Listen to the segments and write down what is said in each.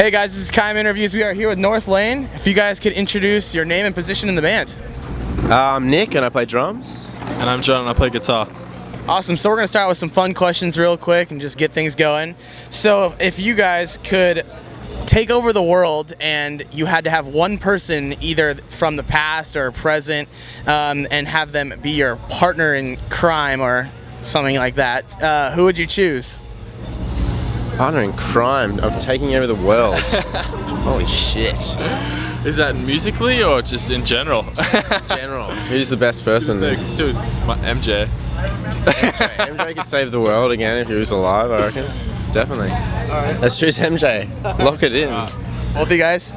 Hey guys, this is Kime Interviews. We are here with Northlane. If you guys could introduce your name and position in the band. I'm Nick and I play drums. And I'm Jon and I play guitar. Awesome, so we're going to start with some fun questions real quick and just get things going. So if you guys could take over the world and you had to have one person either from the past or present and have them be your partner in crime or something like that, who would you choose? Partner in crime of taking over the world. Holy shit. Is that musically or just in general? General. Who's the best person? Students. MJ. MJ could save the world again if he was alive, I reckon. Definitely. Alright. Let's choose MJ. Lock it in. Both of you guys?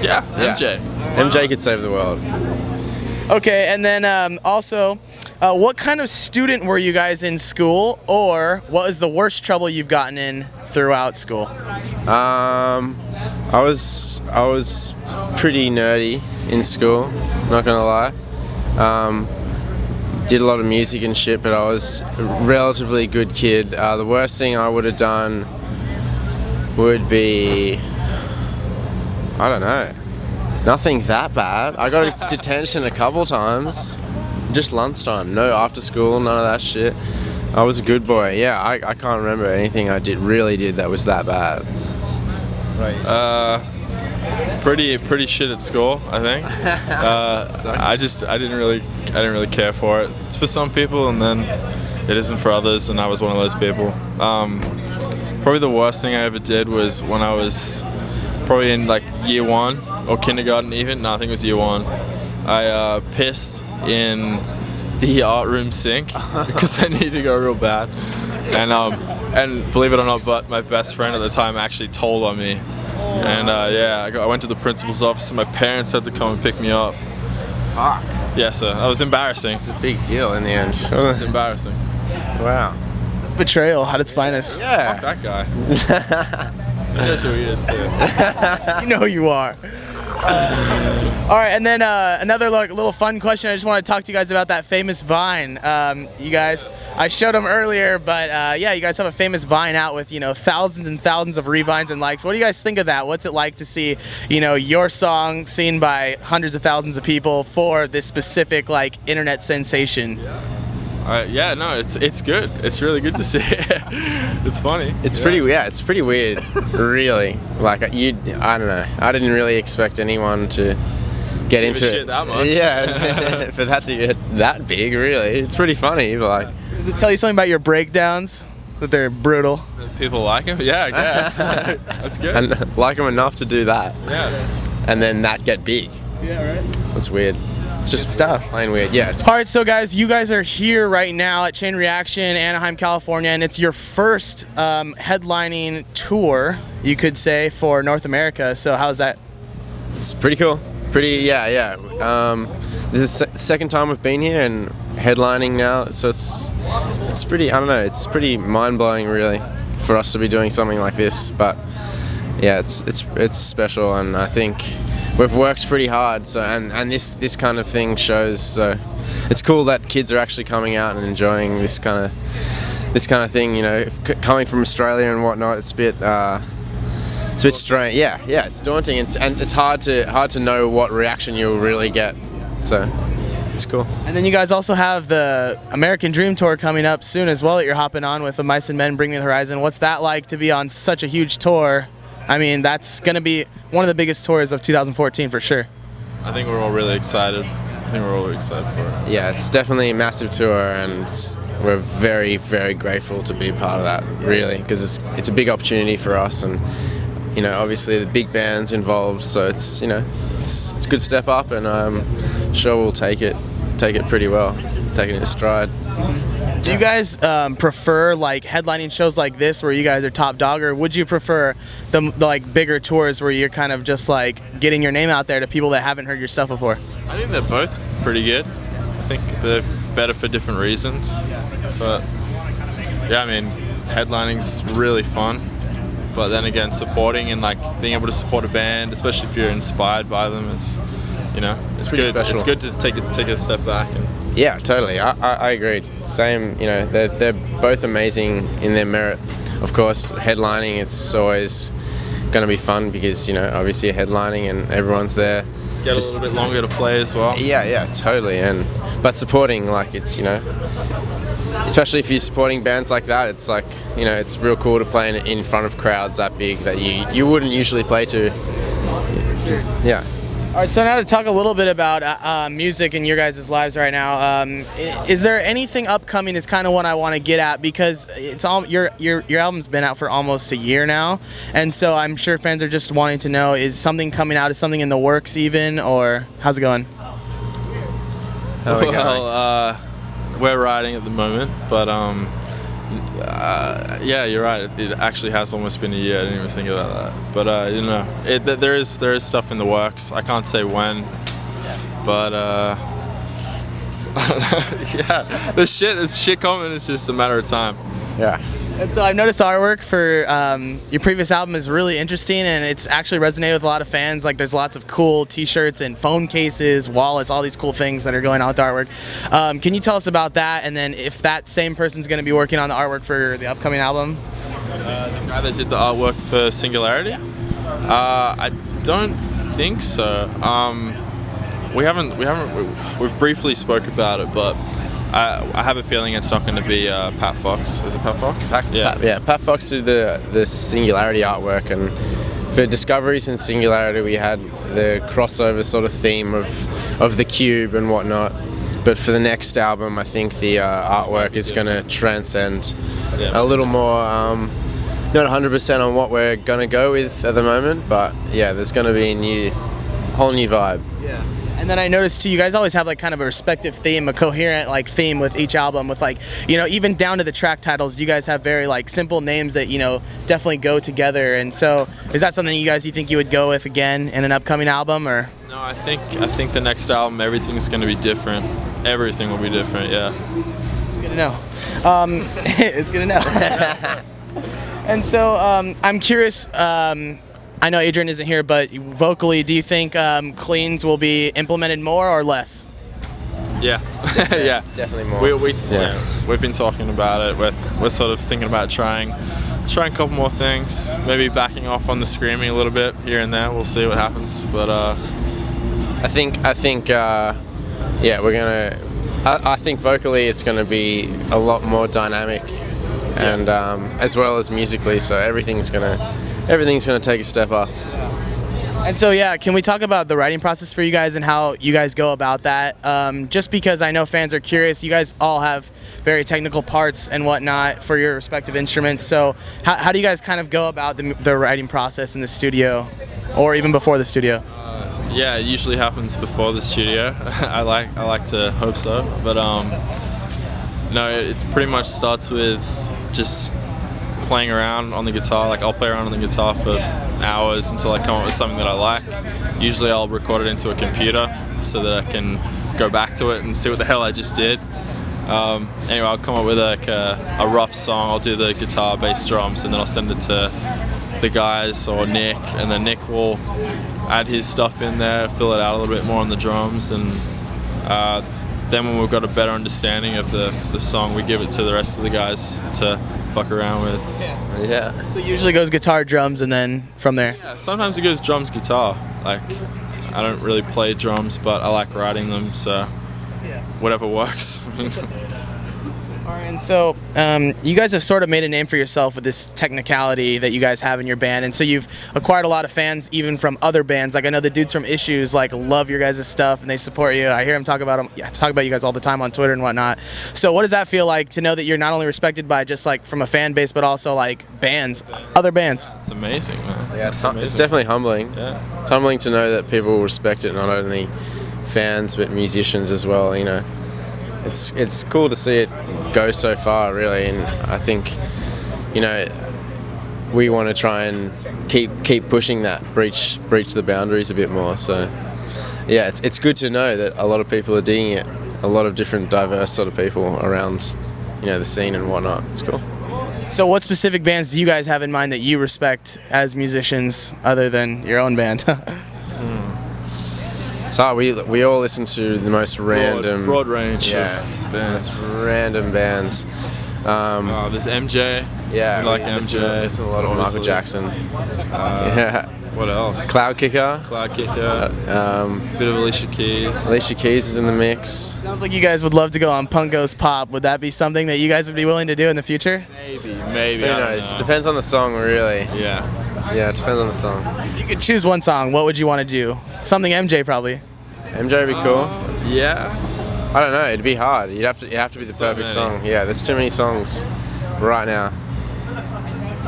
Yeah, MJ. MJ could save the world. Okay, and then also, what kind of student were you guys in school, or what was the worst trouble you've gotten in throughout school? I was pretty nerdy in school, not gonna lie. Did a lot of music and shit, but I was a relatively good kid. The worst thing I would have done would be, I don't know, nothing that bad. I got a detention a couple times, just lunchtime, no after school, none of that shit. I was a good boy. Yeah, I can't remember anything I really did that was that bad. Right. Pretty shit at school, I think. I didn't really care for it. It's for some people, and then it isn't for others, and I was one of those people. Probably the worst thing I ever did was when I was probably in like year 1 or kindergarten even. No, I think it was year 1. I pissed in the art room sink because I needed to go real bad, and believe it or not, but my best friend at the time actually told on me, and I went to the principal's office and my parents had to come and pick me up. Fuck. Yeah, so that was embarrassing. It's a big deal in the end. It's embarrassing. Wow. It's betrayal at its finest. Yeah. Fuck that guy. He knows who he is too. You know who you are. All right, and then another little fun question. I just want to talk to you guys about that famous Vine. You guys, I showed them earlier, but yeah, you guys have a famous Vine out with thousands and thousands of revines and likes. What do you guys think of that? What's it like to see your song seen by hundreds of thousands of people for this specific internet sensation? Yeah, no, it's good. It's really good to see. It's funny. It's pretty weird, really. I don't know. I didn't really expect anyone to get into shit it that much. Yeah, for that to get that big, really. It's pretty funny, but Does it tell you something about your breakdowns? That they're brutal? People like him? Yeah, I guess. That's good. and like them enough to do that. Yeah. And then that get big. Yeah, right. That's weird. It's just stuff. Plain weird. Yeah. All right, so guys, you guys are here right now at Chain Reaction, Anaheim, California, and it's your first headlining tour, you could say, for North America. So how's that? It's pretty cool. Yeah. This is the second time we've been here and headlining now, so it's pretty. I don't know. It's pretty mind blowing, really, for us to be doing something like this. But yeah, it's special, and I think we've worked pretty hard. So and this kind of thing shows. So it's cool that kids are actually coming out and enjoying this kind of thing. Coming from Australia and whatnot, it's a bit strange. Yeah, it's daunting, and it's hard to know what reaction you'll really get. So it's cool. And then you guys also have the American Dream Tour coming up soon as well that you're hopping on with the Mice and Men Bring Me the Horizon. What's that like to be on such a huge tour? I mean, that's going to be one of the biggest tours of 2014 for sure. I think we're all really excited. For it. Yeah, it's definitely a massive tour, and we're very, very grateful to be part of that, really, because it's a big opportunity for us, and obviously the big band's involved, so it's a good step up, and I'm sure we'll take it pretty well, taking it in stride. Do you guys prefer headlining shows like this where you guys are top dog, or would you prefer the bigger tours where you're kind of just getting your name out there to people that haven't heard your stuff before? I think they're both pretty good. I think they're better for different reasons, but yeah, I mean, headlining's really fun. But then again, supporting and being able to support a band, especially if you're inspired by them, it's good. Special. It's good to take a step back. And yeah, totally. I agree. Same. They're both amazing in their merit. Of course, headlining, it's always going to be fun because, you know, obviously you're headlining and everyone's there. Get a little bit longer to play as well. Yeah, totally. But supporting, like, it's, you know, especially if you're supporting bands like that, it's like, you know, it's real cool to play in front of crowds that big that you wouldn't usually play to. Yeah. All right, so now to talk a little bit about music in your guys' lives right now. Is there anything upcoming? Is kind of what I want to get at, because it's all your album's been out for almost a year now, and so I'm sure fans are just wanting to know: is something coming out? Is something in the works even, or how's it going? Well, we're writing at the moment, but yeah, you're right. It actually has almost been a year. I didn't even think about that. But you know, there is stuff in the works. I can't say when, but yeah, there's shit coming. It's just a matter of time. Yeah. And so I've noticed the artwork for your previous album is really interesting, and it's actually resonated with a lot of fans. Like, there's lots of cool T-shirts and phone cases, wallets, all these cool things that are going on with the artwork. Can you tell us about that, and then if that same person's going to be working on the artwork for the upcoming album? The guy that did the artwork for Singularity? I don't think so. We briefly spoke about it, but I have a feeling it's not going to be Pat Fox. Is it Pat Fox? Pat Fox did the Singularity artwork, and for Discoveries and Singularity we had the crossover sort of theme of the cube and whatnot. But for the next album, I think the artwork is going to transcend a little more. Not 100% on what we're going to go with at the moment, but yeah, there's going to be a whole new vibe. Yeah. And then I noticed too, you guys always have like kind of a respective theme, a coherent like theme with each album, with like, you know, even down to the track titles, you guys have very like simple names that, you know, definitely go together. And so is that something you think you would go with again in an upcoming album, or? No, I think the next album, everything's going to be different. Everything will be different, yeah. It's good to know. It's good to know. And so I'm curious, I know Adrian isn't here, but vocally, do you think cleans will be implemented more or less? Yeah, yeah, definitely more. We've been talking about it. We're sort of thinking about trying a couple more things. Maybe backing off on the screaming a little bit here and there. We'll see what happens. But I think yeah, we're gonna. I think vocally it's gonna be a lot more dynamic, and as well as musically. So everything's gonna take a step up. And so, yeah, can we talk about the writing process for you guys and how you guys go about that? Just because I know fans are curious, you guys all have very technical parts and whatnot for your respective instruments. So how do you guys kind of go about the writing process in the studio, or even before the studio? Yeah, it usually happens before the studio. I like to hope so, but no, it pretty much starts with just playing around on the guitar. Like, I'll play around on the guitar for hours until I come up with something that I like. Usually I'll record it into a computer so that I can go back to it and see what the hell I just did. Anyway, I'll come up with like a rough song. I'll do the guitar, bass, drums, and then I'll send it to the guys or Nick, and then Nick will add his stuff in there, fill it out a little bit more on the drums, and then when we've got a better understanding of the song, we give it to the rest of the guys to fuck around with. Yeah. So it usually goes guitar, drums, and then from there? Yeah, sometimes it goes drums, guitar. Like, I don't really play drums, but I like writing them, so whatever works. All right, and so you guys have sort of made a name for yourself with this technicality that you guys have in your band, and so you've acquired a lot of fans even from other bands. Like, I know the dudes from Issues like love your guys' stuff and they support you. I hear them talk about you guys all the time on Twitter and whatnot. So what does that feel like to know that you're not only respected by just like from a fan base, but also like bands, other bands? It's amazing, man. Yeah, it's definitely humbling. Yeah. It's humbling to know that people respect it, not only fans but musicians as well. You know, it's cool to see it go so far, really, and I think, you know, we want to try and keep pushing that, breach the boundaries a bit more. So yeah, it's good to know that a lot of people are digging it, a lot of different diverse sort of people around, you know, the scene and whatnot. It's cool. So what specific bands do you guys have in mind that you respect as musicians other than your own band? It's hard. We all listen to the most random, broad range of bands. Most random bands. There's MJ. Yeah, we like listen MJ. to a lot of Michael obviously. Jackson. Yeah. What else? Cloud Kicker. Cloud Kicker. Bit of Alicia Keys. Alicia Keys is in the mix. Sounds like you guys would love to go on Punk Goes Pop. Would that be something that you guys would be willing to do in the future? Maybe. Who I don't knows? know. Depends on the song, really. Yeah. Yeah, it depends on the song. If you could choose one song, what would you want to do? Something MJ probably. MJ would be cool. Yeah. I don't know. It'd be hard. It'd have to be the So perfect many. song. Yeah, there's too many songs right now.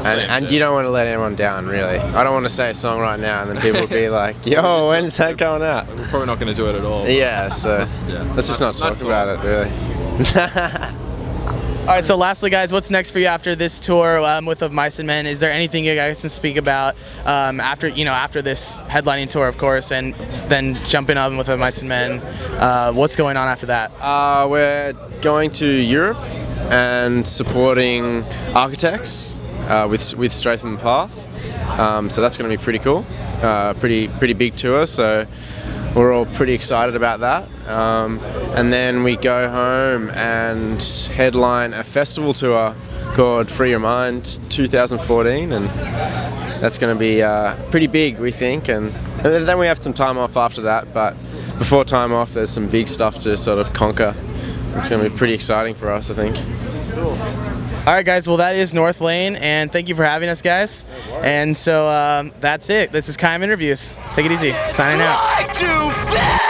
And you don't want to let anyone down, really. I don't want to say a song right now and then people will be like, yo, when's that going out? We're probably not going to do it at all. Yeah, so Yeah. let's just not talk about it, really. All right, so lastly, guys, what's next for you after this tour with Of Mice and Men? Is there anything you guys can speak about after this headlining tour, of course, and then jumping on with Of Mice and Men? What's going on after that? We're going to Europe and supporting architects with Straight from the Path. So that's going to be pretty cool. Pretty big tour, so we're all pretty excited about that. And then we go home and headline a festival tour called Free Your Mind 2014, and that's going to be pretty big, we think. And then we have some time off after that, but before time off, there's some big stuff to sort of conquer. It's going to be pretty exciting for us, I think. All right, guys, well, that is Northlane, and thank you for having us, guys. And so that's it. This is Kaim Interviews. Take it easy. Signing out.